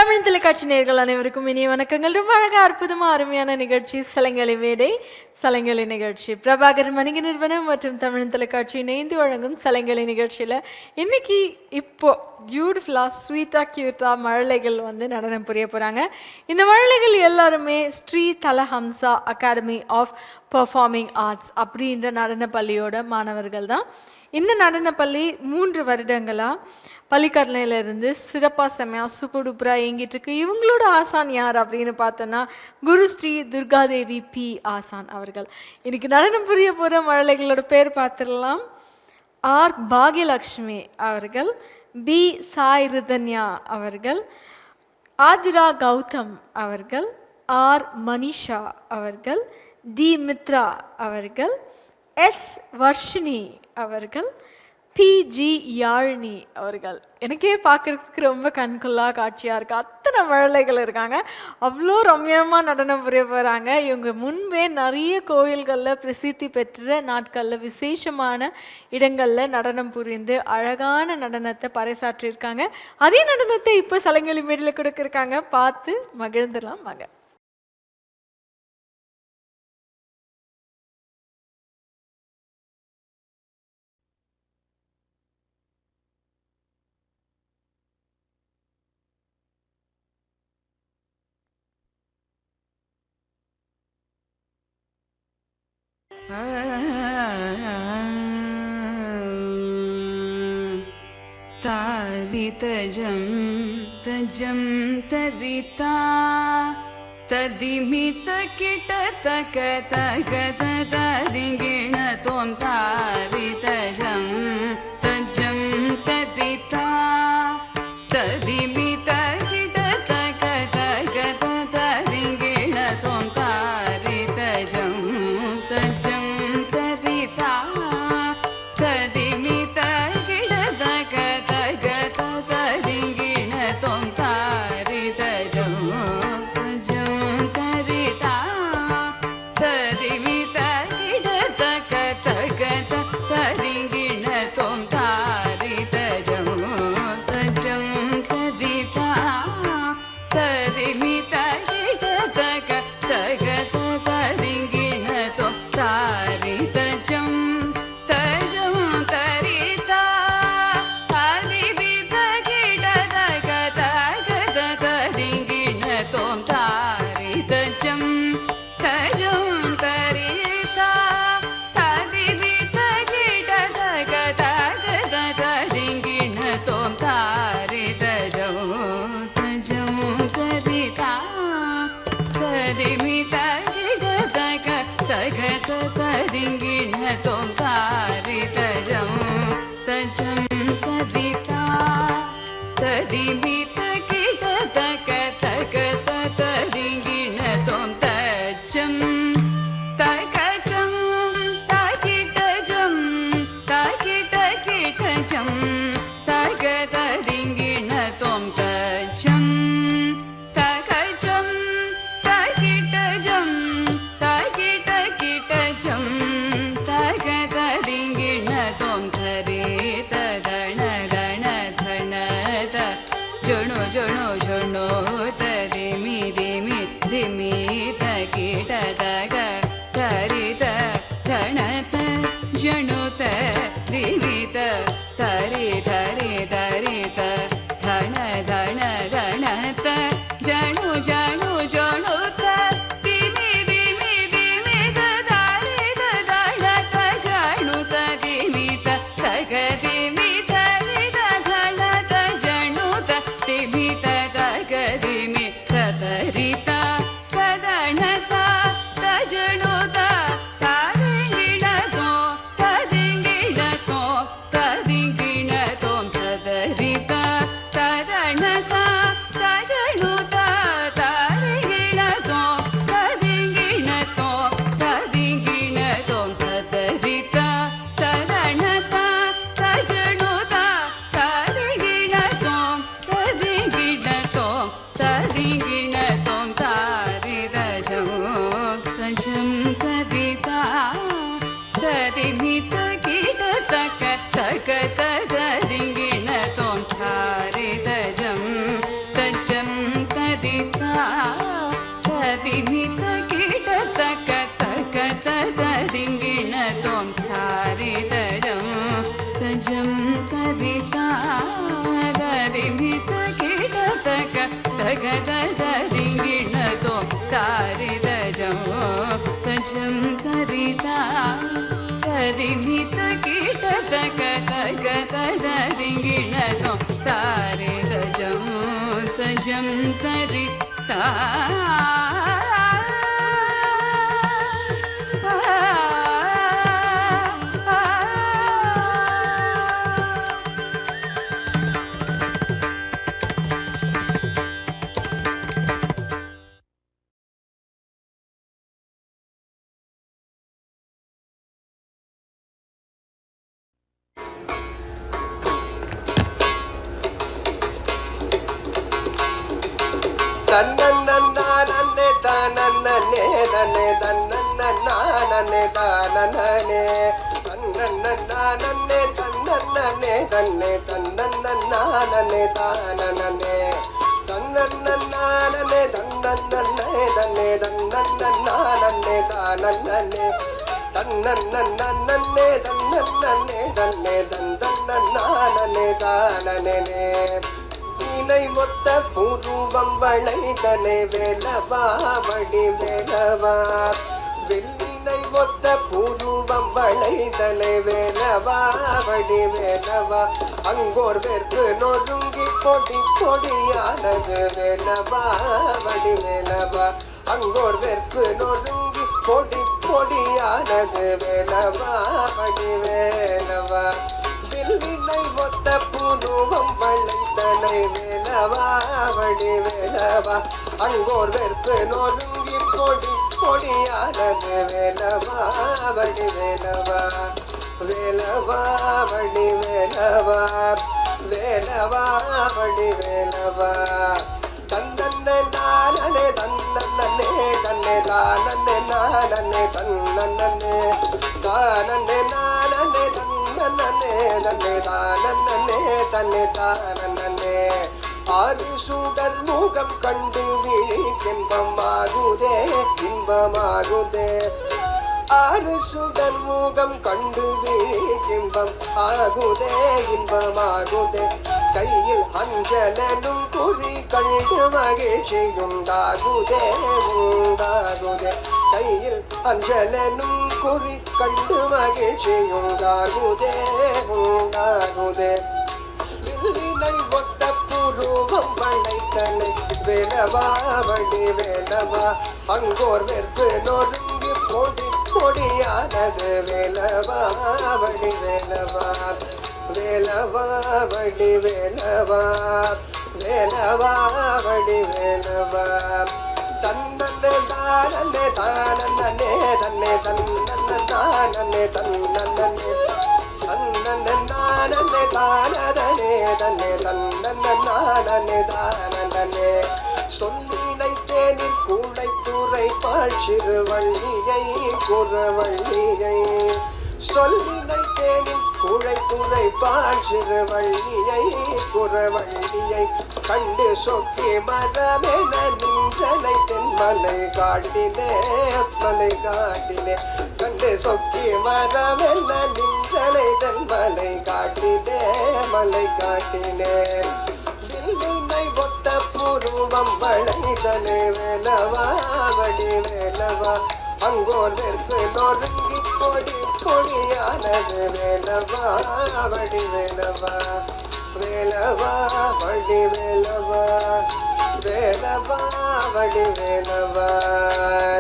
தமிழ் தொலைக்காட்சி நேயர்கள் அனைவருக்கும் இனிய வணக்கங்கள். ரொம்ப அழகாக அற்புதமாக அருமையான நிகழ்ச்சி சலங்கலை மேடை சலங்கலை நிகழ்ச்சி பிரபாகர் வணிக நிறுவனம் மற்றும் தமிழ் தொலைக்காட்சி இணைந்து வழங்கும் சலங்கலை நிகழ்ச்சியில் இன்னைக்கு இப்போ பியூட்டிஃபுல்லாக ஸ்வீட்டாக க்யூட்டாக மழலைகள் நடனம் புரிய போகிறாங்க. இந்த மழலைகள் எல்லாருமே Shri Thalahamsa academy of performing arts அப்படின்ற நடன பள்ளியோட மாணவர்கள் தான். இந்த நடனப்பள்ளி 3 வருடங்களாக பள்ளிக்கரணையிலேருந்து சிறப்பாக செம்மையாக சூப்பர் டூப்பராக இயங்கிட்டு இருக்கு. இவங்களோட ஆசான் யார் அப்படின்னு பார்த்தோன்னா குரு ஸ்ரீ துர்காதேவி பி ஆசான் அவர்கள். இன்னைக்கு நடனம் புரிய போகிற மழலைகளோட பேர் பார்த்துடலாம். ஆர் பாக்யலக்ஷ்மி அவர்கள், பி சாய் ரிதன்யா அவர்கள், ஆதிரா கௌதம் அவர்கள், ஆர் மனிஷா அவர்கள், டி மித்ரா அவர்கள், எஸ் வர்ஷினி அவர்கள், பிஜி யாழினி அவர்கள். எனக்கே பார்க்குறதுக்கு ரொம்ப கண்கொள்ளா காட்சியாக இருக்குது. அத்தனை மழலைகள் இருக்காங்க. அவ்வளோ ரம்யமாக நடனம் புரிய போகிறாங்க. இவங்க முன்பே நிறைய கோயில்களில் பிரசித்தி பெற்ற நாட்களில் விசேஷமான இடங்களில் நடனம் புரிந்து அழகான நடனத்தை பறைசாற்றியிருக்காங்க. அதே நடனத்தை இப்போ சலங்கலை மேடையில் கொடுக்குறாங்க. பார்த்து மகிழ்ந்துடலாம் மக. तारितजं तजं तरिता तदिमित किटतक तगत तदिगिण त्वं तारितजं तजं तरिता तदिमित किटतक तगत तदिगिण त्वं तारितजं तजं तरिता तदिमित किटतक तगत तदिगिण त्वं तारितजं तजं तरिता तदिमित किटतक तगत तदिगिण त्वं तारितजं तजं तरिता तदिमित किटतक तगत तदिगिण त्वं तारितजं तजं तरिता तदिमित किटतक तगत तदिगिण त्वं तारितजं तजं तरिता तदिमित किटतक तगत तदिगिण त्वं तारितजं तजं तरिता तदिमित किटतक तगत तदिगिण त्वं तारितजं तजं तरिता तदिमित किटतक तगत तदिगिण त्वं तजं तकचं तकिटजं तकिटकिटजं तगत तदिगिण त्वं तजं तकचं तकिटजं तकिटकिटजं तगत तदिगिण त्वं धरेत धण धण धणत जणो जणो जणो तदिमि दिमि दिमि तकिटतक तरित धणत जणुत दिवित तरि धरि धरित धण धण धणत जणु जणु जणुत दिमि दिमि दिमित धरित धणत जणुत दिमित तग दिमित धरित धणत जणुत दिमित तग दिमित तरित तदणत तजणुत तदिगिण त्वं तदिगिण त्वं तदिगिण தரிதா தரிமித கிடதக தகதரிங்கிணதோ தாரிதஜம் தஜம் தரிதா தரிமித கிடதக தகதரிங்கிணதோ தாரிதஜம் தஜம் தரிதா தன்னே தானே தன்னே தன்னே தானே தன்னே தன்னே தன்னே தன்னே தானே தன்னே தன்னே தன்னே தன்னே தானே தன்னே தன்னே தானே இணை மொத்த புருவம் வளைதனை வேலவா வடி வேலவா வெள்ளினை ஒத்த புருவம் வளைதனை வேலவா வடி வேலவா அங்கோர் வெறுப்பு நொறுங்கி பொடி பொடியானது வேலவா வடி வேலவா அங்கோர் வெறுப்பு நொறுங்கி பொடி பொடியானது வேலவா வடி வேலவா வெள்ளினை ஒத்த புருவம் வளைதனை வேலவா வடி வேலவா அங்கோர் வெறுப்பு நொறுங்கி பொடி பொடியானது வேலவா வடி வேலவா வேலவா வடி வேலவா வேலவா வடி வேலவா தன்னே நானே தன்னே தன்னே தானே நானே தன்னே தானே நானே தன்னே தன்னே தானே தன்னே தானே ஆறு சூடர் முகம் கண்டு விழி இன்பமாகுதே இன்பமாகுதே ஆறு சுடர் முகம் கண்டு விழி இன்பம் ஆகுதே இன்பமாகுதே கையில் அஞ்சலனும் குறி கண்டு மகிழ்ச்சியுண்டாகுதே உண்டாகுதே கையில் அஞ்சலனும் குறி கண்டு மகிழ்ச்சியுண்டாகுதே உண்டாகுதே வில்லினை ஒத்த புருவம் வளைத்தனை வேலவா வடி வேலவா அங்கோர் வெறுப்பு நொறுங்கி பொடி பொடியானது வேலவா வடி வேலவா வேலவா வடி வேலவா வேலவா வடி வேலவா தன்னே தானே தானே தன்னே தன்னே தானே தன்னே தன்னே நானே தானே தன்னே தன்னே தானே சொல்லினை தேனில் கூடை துறை பால் சிறுவள்ளியை குறவள்ளியை சொல்லினை தேனில் கூடை துறை பால் சிறுவள்ளியை குறவள்ளியை கண்டு சொக்கி மரமென நின்றனை தென்மலை காட்டிலே மலை காட்டிலே கண்டு சொக்கி மரமென நின்றனை தென்மலை காட்டிலே மலை காட்டிலே வில்லினை ஒத்த புருவம் வளைதனை வேலவா வடி வேலவா அங்கோர் வெறுப்பு நொறுங்கி பொடி பொடியானது வேலவா வடி வேலவா வேலவா வடி வேலவா வேலவா வடி வேலவா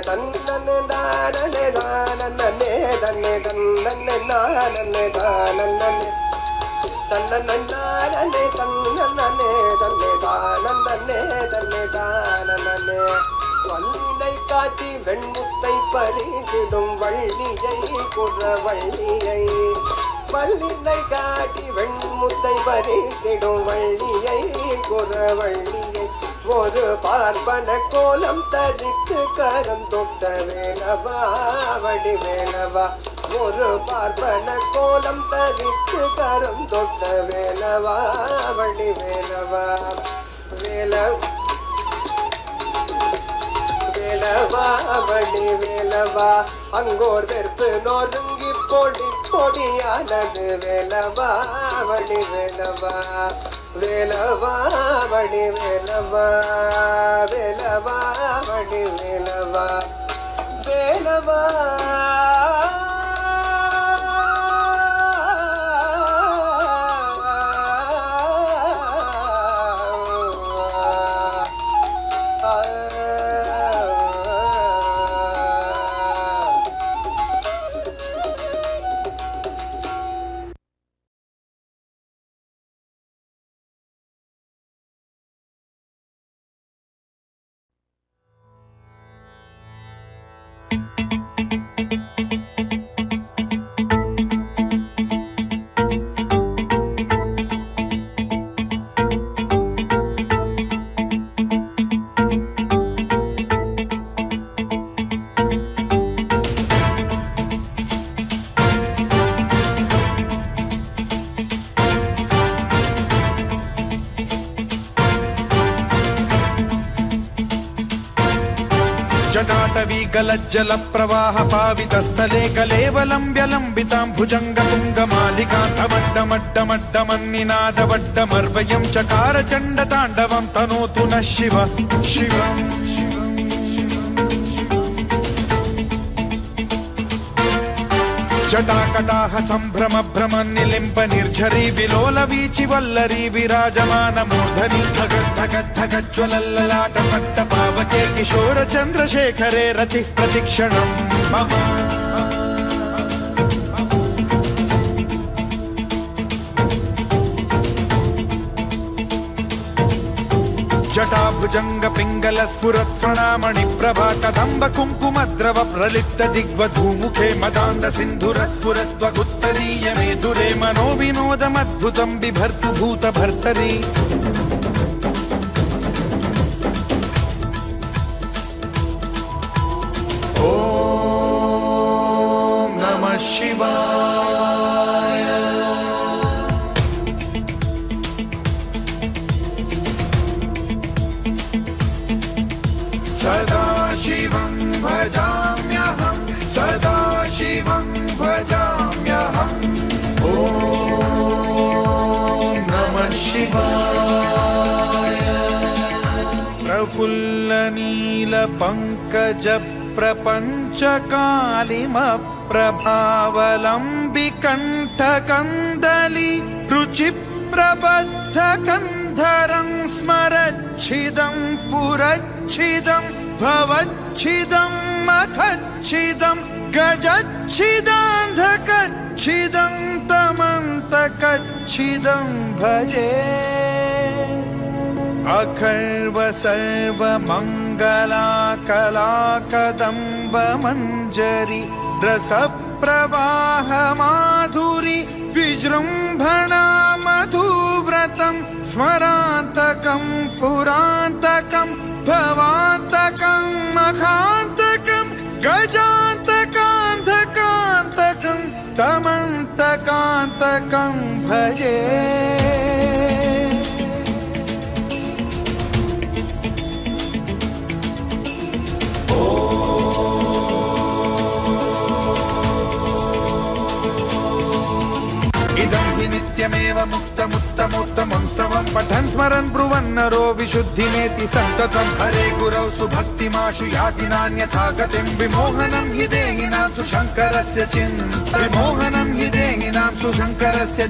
தன்னே தானே தானே தன்னே தன்னே நானே தானே தன்னே தானே தன்னே தன்னே தானே தன்னே தானே வல்லினை காட்டி வெண்முத்தை பறித்திடும் வள்ளியை குறவள்ளியை வல்லினை காட்டி வெண்முத்தை பறித்திடும் வள்ளியை குறவள்ளியை ஒரு பார்ப்பன கோலம் தரித்து கரம் தொட்ட வேலவா வடி வேலவா ஒரு பார்ப்பன கோலம் தரித்து கரம் தொட்ட வேலவா வடி வேலவா வேலவா வடி வேலவா அங்கோர் வெறுப்பு நொறுங்கி பொடி பொடியானது வேலவா மணி வேலவா வேலவா மணி வேலவா வேலவா மணி வேலவா வேலவா जटाटवीकलज्जल प्रवाह पावितस्थले कलेवलम्ब्यलम्बितां भुजङ्गतुङ्गमालिकान्तवड्डमड्डमड्डमन्निनादवड्डमर्वयं चकार चण्डताण्डवं तनोतु नः शिव शिवम् जटाकटाह सम्भ्रम भ्रम निलिम्ब निर्झरी विलोल वीचि वल्लरी विराजमान मूर्धनि धगद्धगद्धगज्ज्वलल्ललाट पट्ट पावके किशोर चन्द्रशेखरे रति प्रतिक्षणं मम जटाभुजंग पिंगल स्फुरत् प्रणामणि प्रभा कदम्ब कुङ्कुमद्रव प्रलिप्त दिग्वधूमुखे मदान्द सिन्धुर स्फुरद्वगुत्तरीय मेधुरे मनो विनोदमद्भुतं बिभर्तु भूत भर्तरि ॐ नमः शिवाय सदा शिवं भजाम्यहं सदा शिवं भजाम्यहम् ॐ नमः शिवाय प्रफुल्लनीलपङ्कज प्रपञ्चकालिमप्रभावलम्बिकण्ठकन्दली रुचिप्रबद्धकन्धरं स्मरच्छिदं पुरच्छिदं भवच्छिदं मथच्छिदं गजच्छिदान्धकच्छिदं तमन्तकच्छिदं भजे अखर्व सर्वमङ्गलाकलाकदम्ब मञ्जरी रसप्रवाह माधुरी विजृम्भणा मधुव्रतं स्मरान्तकं पुरान्तकं भवान्तकं मखान्तकं गजान्तकान्धकान्तकं तमन्तकान्तकं भजे नित्यमेव मुक्तमुत्तमोत्तमं स्तवं पठन् स्मरन् ब्रुवन्नरो विशुद्धिमेति सन्ततं हरे गुरौ सुभक्तिमाशु याति नान्यथा गतिं विमोहनं हि देहिनां सुशङ्करस्य विमोहनं हि देहिनां सुशङ्करस्य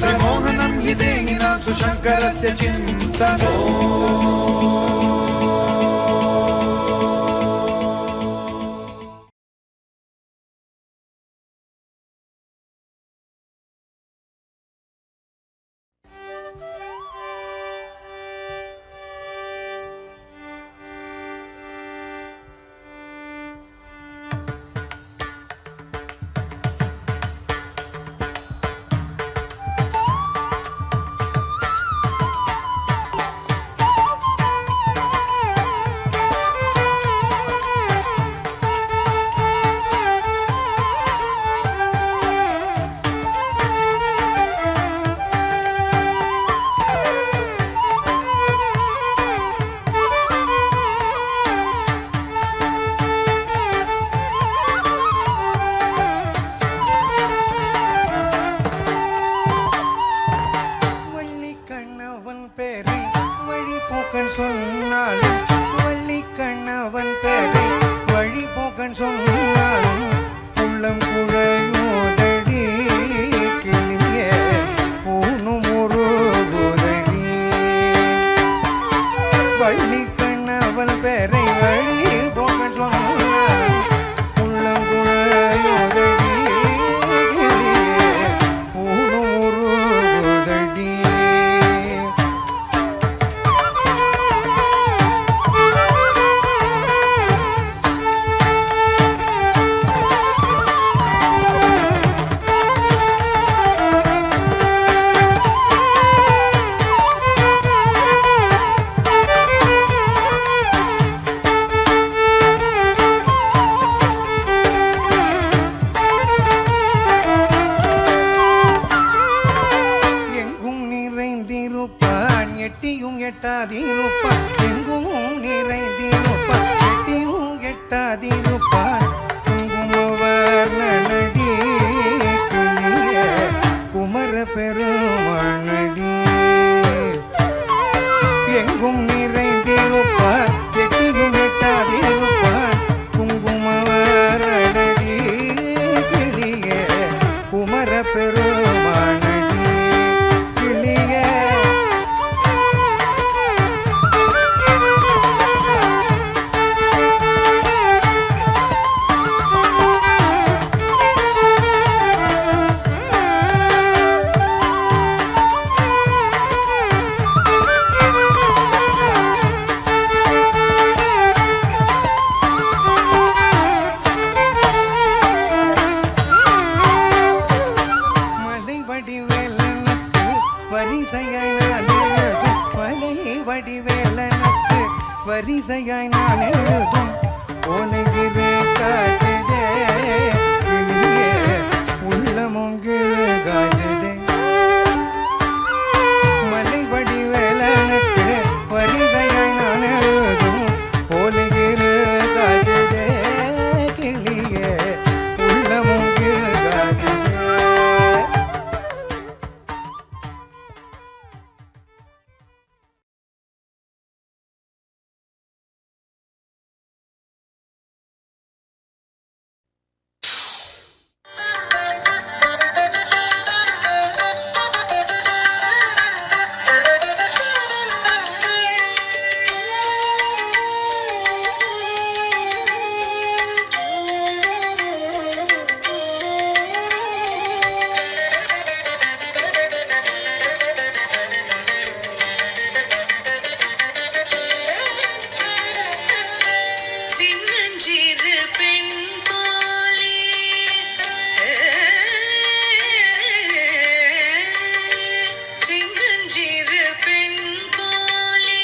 विमोहनं हि देहिनां सुशङ्करस्य चिन्तनम् எட்டாதிருப்பான் எங்கும் நிறைந்திருப்பான் எட்டியும் எட்டாதிருப்பான் குங்குமவர் நடி கிளிய குமர பெருமானடி எங்கும் நிறைந்திருப்பான் எட்டியும் எட்டாதிருப்பான் குங்குமவர் நடி கிளிய குமர பெருமானடி கிளிய மலை வடிவேலனுக்கு வரிசையாய் நான் எழுதும் மலை வடிவேலனுக்கு வரிசையாய் நான் எழுதும் ஓலைகிரு காஜதே கிளியே உள்ளமும் கிரு காஜதே மலை வடிவேலனுக்கு வரிசையாய் நான் எழுதும் ஓலைகிரு காஜதே கிளியே உள்ளமும் கிரு காஜதே சின்னஞ்சிறு பெண் போலே சின்னஞ்சிறு பெண் போலே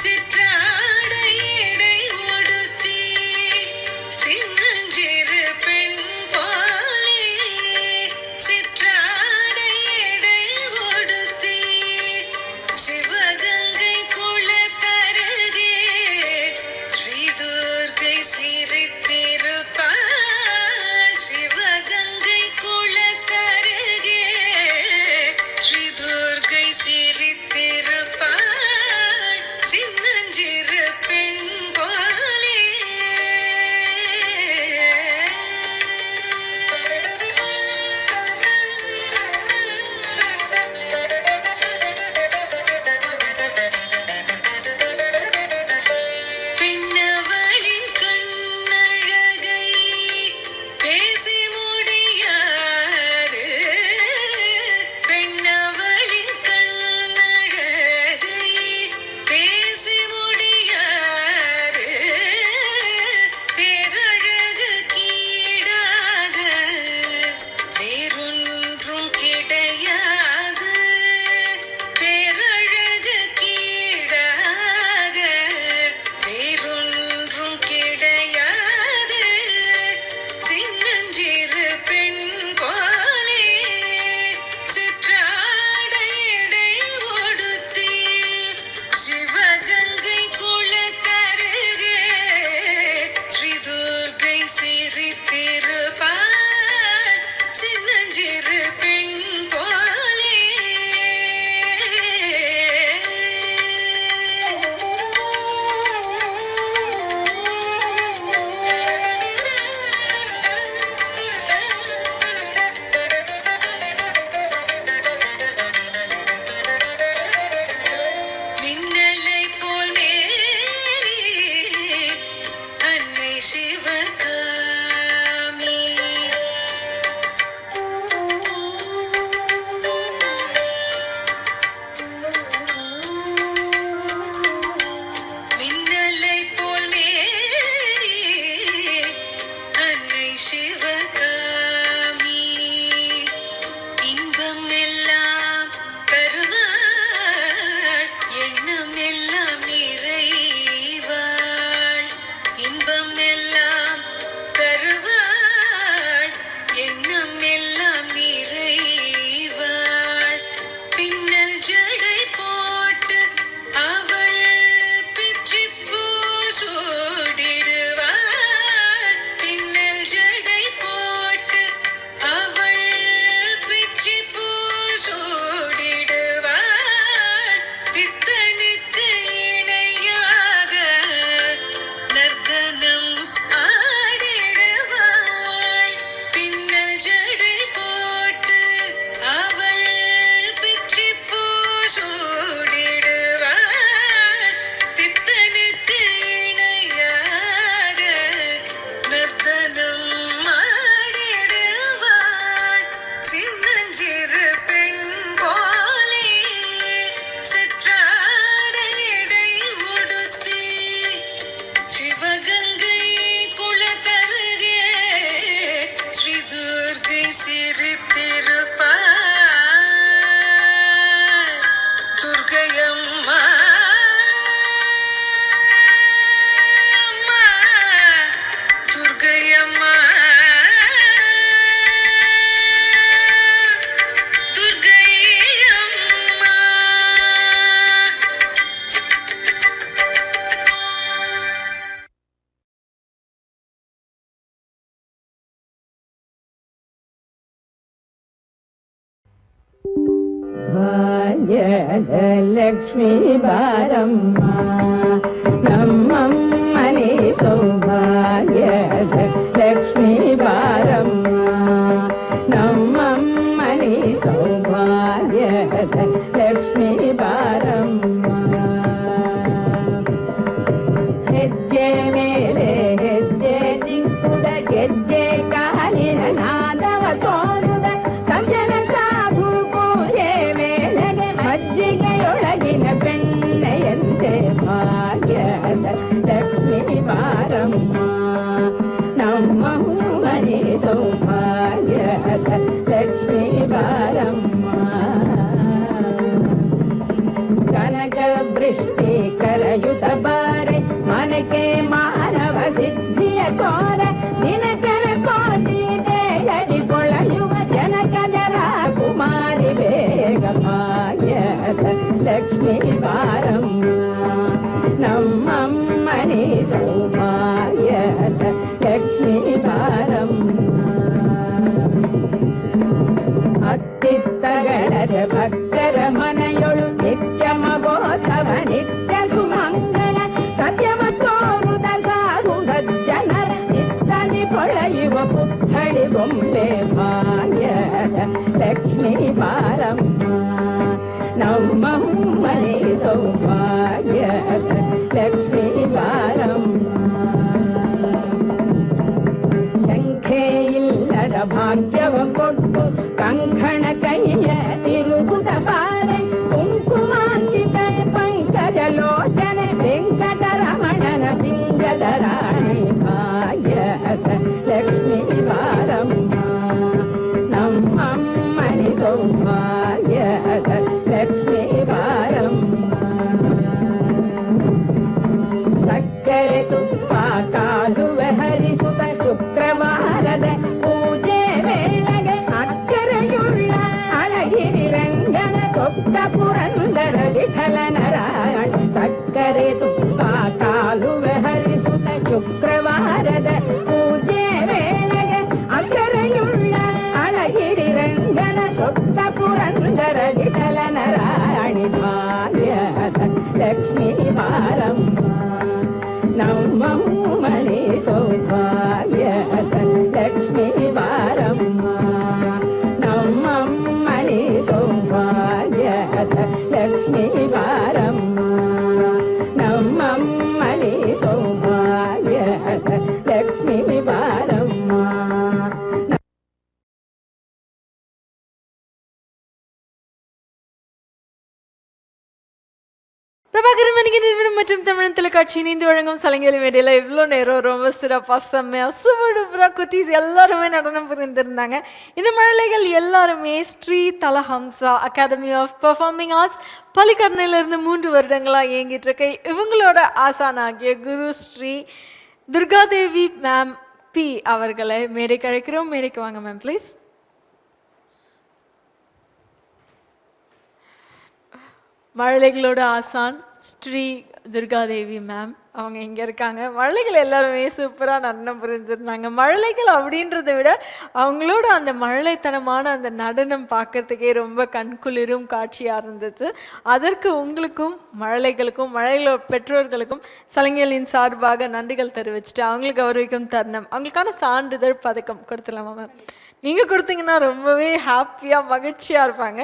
சிற்றாடை இடை உடுத்தி சின்னஞ்சிறு பெண் போலே சிற்றாடை இடை உடுத்தி சிவகங்கை குளத்தருகே ஸ்ரீதுர்கை சிரித்திருப்பாள் சிவகங்கை குளத்தருகே ஸ்ரீதுர்கை சிரித்திருப்பாள் சின்னஞ்சிறு பெண் போலே பெண்ணவளின் கண்ணழகை பேசி முடியாது பெண்ணவளின் கண்ணழகை பேசி முடியாது பேரழகு கீழாக வேறொன்றும் கிடையாது பேரழகு கீழாக வேறொன்றும் கிடையாது சின்னஞ்சிறு பெண் போலே சிற்றாடை இடை உடுத்தி சிவகங்கை குளத்தருகே ஸ்ரீதுர்கை சிரித்திருப்பாள் சின்னஞ்சிறு பெண் போலே மின்னலை போல் மேரி அன்னை சிவகாமி விழித்திருப்பாள் துர்க்கையம்மா அம்மா, துர்க்கையம்மா துர்க்கையம்மா. ಭಾಗ್ಯಲಕ್ಷ್ಮೀ ಬಾರಮ್ಮ ನಮ್ಮಮ್ಮನೆ ಸೌಭಾಗ್ಯದ ಲಕ್ಷ್ಮೀ ಬಾರಮ್ಮ ನಮ್ಮಮ್ಮನೆ ಸೌಭಾಗ್ಯದ ಲಕ್ಷ್ಮೀ ಬಾರಮ್ಮ ಹೆಜ್ಜೆ ಮೇಲೆ ಹೆಜ್ಜೆ ದಿಕ್ಕುದ ಗೆಜ್ಜೆ ಕಾಲಿನ ನಾದವ ತೋರುದ ಸಂಜನ ಸಾಧು ಪೂಜೆ ಮೇಲೆಗೆ ಮಜ್ಜಿಗೆಯೊಳಗಿನ ಬೆಣ್ಣೆಯಂತೆ ಭಾಗ್ಯದ ಲಕ್ಷ್ಮೀ ಬಾರಮ್ಮ ನಮ್ಮ ಮನೆ ಸೌಭಾಗ್ಯದ ಲಕ್ಷ್ಮೀ ಬಾರಮ್ಮ ಕನಕ ವೃಷ್ಟಿ ಕರಯುತ ಬಾರೆ ಮನಕೆ ಮಾನವ ಸಿದ್ಧಿಯ ತೋರ ದಿನಕರ ಕೋಟಿ ದೇಯಲಿ ಕೊಳೆಯುವ ಜನಕಜರ ಕುಮಾರಿ ಬೇಗ ಭಾಗ್ಯದ ಲಕ್ಷ್ಮೀ ಬಾರಮ್ಮ ನಮ್ಮಮ್ಮನೆ ಸೌಭಾಗ್ಯದ ಲಕ್ಷ್ಮೀ ಬಾರಮ್ಮ ಅತ್ತಿತ್ತಗಳರ ಭಕ್ತರ ಮನೆಯೊಳು ನಿತ್ಯ ಮಗೋತ್ಸವ ನಿತ್ಯ ಸುಮಂಗಲ ಸತ್ಯವ ತೋರುದ ಸಾಧು ಸಜ್ಜನರ ನಿತ್ತನೆ ಪೊಳೆಯುವ ಪುತ್ಥಳಿ ಗೊಂಬೆ ಭಾಗ್ಯದ ಲಕ್ಷ್ಮೀ ಬಾರಮ್ಮ ನಮ್ಮ ಮನೆ ಸೌಭಾಗ್ಯದ ಲಕ್ಷ್ಮೀ ಬಾರಮ್ಮ ಶಂಖೆ ಇಲ್ಲದ ಭಾಗ್ಯವ ಕೊಟ್ಟು ಕಂಕಣ ಕೈಯ ತಿರುಗುದ ಬಾರೆ ಕುಂಕುಮಾಂಕಿತ ಪಂಕಜ ಲೋಚನೆ ವೆಂಕಟರಮಣನ ಪಿಂಗದ ರಾಣಿ ಭಾಗ್ಯದ ಲಕ್ಷ್ಮೀ ಬಾರಮ್ಮ ನಮ್ಮಮ್ಮನೆ ಸೌಭಾಗ್ಯದ ಲಕ್ಷ್ಮೀ ಬಾರಮ್ಮ ಸಕ್ಕರೆ ತುಪ್ಪ ಕಾಲುವೆ ಹರಿಸುತ್ತ ಶುಕ್ರವಾರದ ಪೂಜೆ ವೇಳೆಗೆ ಅಕ್ಕರೆಯುಳ್ಳ ಅಳಗಿರಿ ರಂಗನ ಸೊಕ್ಕ ಪುರಂದರ ವಿಠಲ ನಾರಾಯಣ ಸಕ್ಕರೆ ತುಪ್ಪ ಕಾಲುವೆ ಹರಿಸುತ್ತ ಶುಕ್ರವಾರದ ಪೂಜೆ ವೇಳೆಗೆ ಅಕ್ಕರೆಯುಳ್ಳ ಅಳಗಿರಿ ರಂಗನ ಸೊಕ್ಕ ಪುರಂದರ ವಿಠಲ ನಾರಾಯಣಿ ಭಾಗ್ಯದ ಲಕ್ಷ್ಮೀ ಬಾರಮ್ಮ ನಮ್ಮ ಮನೆ ಸೌಭಾಗ್ಯದ ಲಕ್ಷ್ಮೀ ಬಾರಮ್ಮ ನಮ್ಮ ಮನೆ ಸೌಭಾಗ್ಯದ ಲಕ್ಷ್ಮೀ ಬಾರಮ್ಮ ನಮ್ಮ ಮನೆ ಸೌಭಾಗ್ಯದ ಲಕ್ಷ್ಮೀ ಬಾರಮ್ಮ பிரபாகரன் மணிக்கு நிறுவனம் மற்றும் தமிழ் தொலைக்காட்சி இணைந்து வழங்கும் சலங்கலி மேடையில் இவ்வளோ நேரம் ரொம்ப சிறப்பாக செம்மையாக சுவடுபுறா குட்டீஸ் எல்லாருமே நடனம் புரிந்திருந்தாங்க. இந்த மழலைகள் எல்லாருமே Shri Thalahamsa academy of performing arts பள்ளிக்கரணையிலிருந்து 3 வருடங்களாக இயங்கிட்டு இருக்க இவங்களோட ஆசானாகிய குரு ஸ்ரீ துர்காதேவி மேம் பி அவர்களை மேடைக்கு அழைக்கிறோம். மேடைக்கு வாங்க மேம் ப்ளீஸ். மழலைகளோட ஆசான் ஸ்ரீ துர்காதேவி மேம் அவங்க இங்கே இருக்காங்க. மழலைகள் எல்லாருமே சூப்பராக நடனம் புரிஞ்சிருந்தாங்க. மழலைகள் அப்படின்றத விட அவங்களோட அந்த மழலைத்தனமான அந்த நடனம் பார்க்கறதுக்கே ரொம்ப கண்குளிரும் காட்சியாக இருந்துச்சு. அதற்கு உங்களுக்கும் மழலைகளுக்கும் மழலைகளோட பெற்றோர்களுக்கும் சலங்கைகளின் சார்பாக நன்றிகள் தெரிவிச்சுட்டு அவங்களுக்கு கௌரவிக்கும் தருணம் அவங்களுக்கான சான்றிதழ் பதக்கம் கொடுத்துடலாமா மேம்? நீங்கள் கொடுத்தீங்கன்னா ரொம்பவே ஹாப்பியாக மகிழ்ச்சியாக இருப்பாங்க.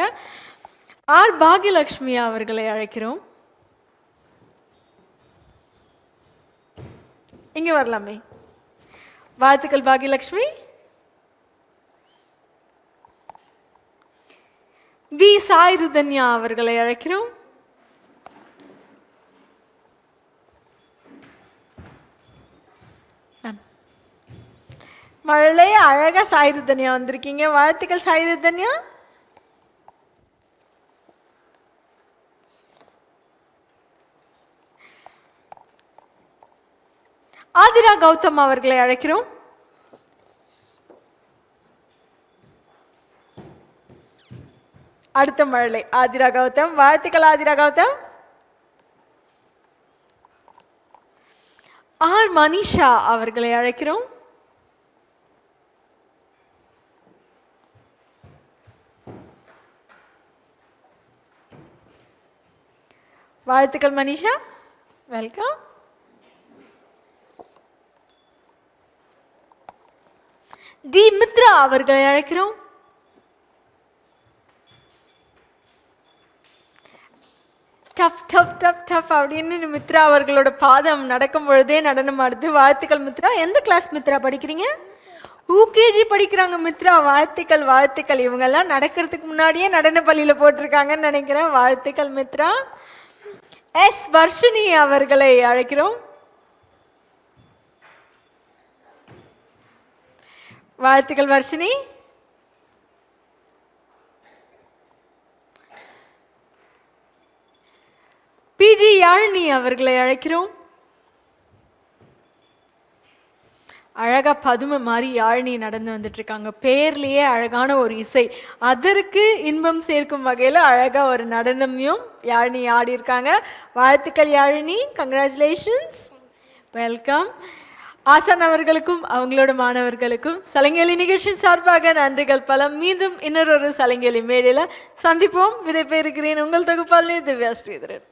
ஆர் பாகியலட்சுமி அவர்களை அழைக்கிறோம். இங்க வரலாமே. வாழ்த்துக்கள் பாகியலட்சுமி. வி சாய் ருதன்யா அவர்களை அழைக்கிறோம். மழலை அழகா சாயுது தனியா வந்திருக்கீங்க. வாழ்த்துக்கள் சாயுது தனியா. ஆதிரா கௌதம் அவர்களை அழைக்கிறோம். அடுத்த மழலை ஆதிரா கௌதம். வாழ்த்துக்கள் ஆதிரா கௌதம். ஆர் மனிஷா அவர்களை அழைக்கிறோம். வாழ்த்துக்கள் மனிஷா, வெல்கம். டி மித்ரா அவர்களை அழைக்கிறோம். டப் டப் டப் டப் அப்படின்னு மித்ரா அவர்களோட பாதம் நடக்கும் பொழுதே நடனம் ஆடுது. வாழ்த்துக்கள் மித்ரா. எந்த கிளாஸ் மித்ரா படிக்கிறீங்க? யூகேஜி படிக்கிறாங்க மித்ரா. வாழ்த்துக்கள் வாழ்த்துக்கள். இவங்கெல்லாம் நடக்கிறதுக்கு முன்னாடியே நடன பள்ளியில் போட்டிருக்காங்கன்னு நினைக்கிறேன். வாழ்த்துக்கள் மித்ரா. எஸ் வர்ஷினி அவர்களை அழைக்கிறோம். வாழ்த்துக்கள் வர்ஷினி. பிஜி யாழினி அவர்களை அழைக்கிறோம். அழகா பதுமை மாதிரி யாழினி நடந்து வந்துட்டு இருக்காங்க. பேர்லயே அழகான ஒரு இசை, அதற்கு இன்பம் சேர்க்கும் வகையில் அழகா ஒரு நடனமையும் யாழினி ஆடி இருக்காங்க. வாழ்த்துக்கள் யாழினி, கங்க்ராச்சுலேஷன்ஸ், வெல்கம். ஆசான் அவர்களுக்கும் அவங்களோட மாணவர்களுக்கும் சலங்கேலி நிகழ்ச்சி சார்பாக நன்றிகள் பல. மீண்டும் இன்னொரு சலங்கேலி மேடையில் சந்திப்போம். விடைபெறுகிறேன் உங்கள் தொகுப்பாளர் திவ்யா ஸ்ரீதரன்.